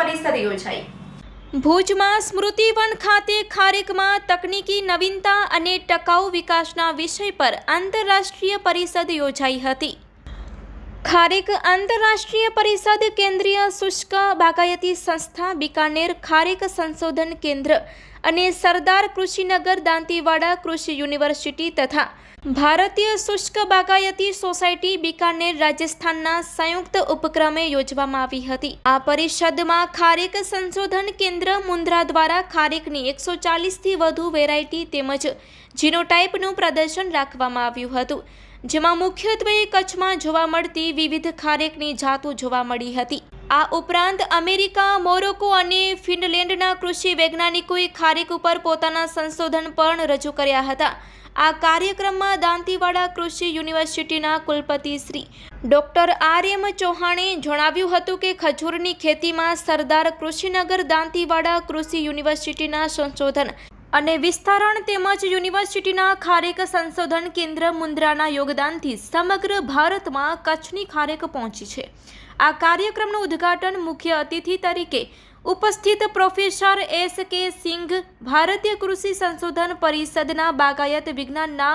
પરિષદ યોજાઈ। ભુજમાં સ્મૃતિવન ખાતે ખારેકમાં તકનીકી નવીનતા અને ટકાઉ વિકાસના વિષય પર આંતરરાષ્ટ્રીય પરિષદ યોજાઈ હતી। ખારેક આંતરરાષ્ટ્રીય પરિષદ કેન્દ્રીય શુષ્ક બાગાયતી સંસ્થા બીકાનેર ખારેક સંશોધન કેન્દ્ર અને સરદાર કૃષિનગર દાંતીવાડા કૃષિ યુનિવર્સિટી તથા ભારતીય શુષ્ક બાગાયતી સોસાયટી બીકાનેર રાજસ્થાનના સંયુક્ત ઉપક્રમે યોજવામાં આવી હતી। આ પરિષદમાં ખારેક સંશોધન કેન્દ્ર મુન્દ્રા દ્વારા ખારેકની 140થી વધુ વેરાયટી તેમજ જીનોટાઇપનું પ્રદર્શન રાખવામાં આવ્યું હતું, જેમાં મુખ્યત્વે કચ્છમાં જોવા મળતી વિવિધ ખારેકની જાતો જોવા મળી હતી। આ ઉપરાંત અમેરિકા, મોરોકો અને ફિનલેન્ડના કૃષિ વૈજ્ઞાનિકોએ ખારેક ઉપર પોતાના સંશોધન પણ રજૂ કર્યા હતા। આ કાર્યક્રમમાં દાંતીવાડા કૃષિ યુનિવર્સિટીના કુલપતિ શ્રી ડોક્ટર આર.એમ. ચૌહાણે જણાવ્યું હતું કે ખજૂરની ખેતીમાં સરદાર કૃષિનગર દાંતીવાડા કૃષિ યુનિવર્સિટીના સંશોધન અને વિસ્તરણ તેમજ યુનિવર્સિટીના ખારેક સંશોધન કેન્દ્ર મુન્દ્રાના યોગદાનથી સમગ્ર ભારતમાં કચ્છની ખારેક પહોંચી છે। આ કાર્યક્રમનું ઉદ્ઘાટન મુખ્ય અતિથિ તરીકે ઉપસ્થિત પ્રોફેસર એસ.કે. સિંઘ, ભારતીય કૃષિ સંશોધન પરિષદના બાગાયત વિજ્ઞાનના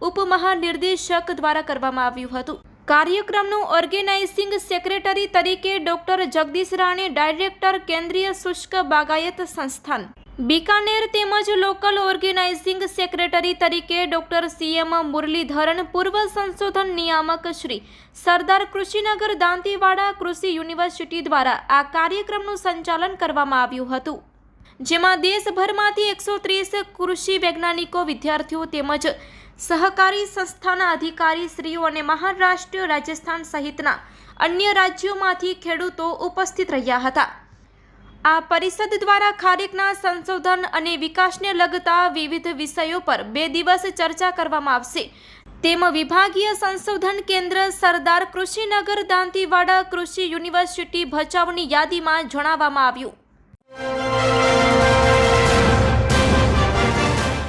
ઉપમહાનિર્દેશક દ્વારા કરવામાં આવ્યું હતું। કાર્યક્રમનું ઓર્ગેનાઇઝિંગ સેક્રેટરી તરીકે ડોક્ટર જગદીશ રાણે, ડાયરેક્ટર કેન્દ્રીય શુષ્ક બાગાયત સંસ્થાન બીકાનેર તેમજ લોકલ ઓર્ગેનાઇઝિંગ સેક્રેટરી તરીકે ડોક્ટર સી.એમ. મુરલીધરન, પૂર્વ સંશોધન નિયામક શ્રી સરદાર કૃષિનગર દાંતીવાડા કૃષિ યુનિવર્સિટી દ્વારા આ કાર્યક્રમનું સંચાલન કરવામાં આવ્યું હતું, જેમાં દેશભરમાંથી 130 કૃષિ વૈજ્ઞાનિકો, વિદ્યાર્થીઓ તેમજ સહકારી સંસ્થાના અધિકારીશ્રીઓ અને મહારાષ્ટ્ર, રાજસ્થાન સહિતના અન્ય રાજ્યોમાંથી ખેડૂતો ઉપસ્થિત રહ્યા હતા। આ પરિષદ દ્વારા ખારેકના સંશોધન અને વિકાસને લગતા વિવિધ વિષયો પર 2 દિવસ ચર્ચા કરવામાં આવશે, તેમ વિભાગીય સંશોધન કેન્દ્ર સરદાર કૃષિનગર દાંતીવાડા કૃષિ યુનિવર્સિટી ભચાઉની યાદીમાં જણાવવામાં આવ્યું।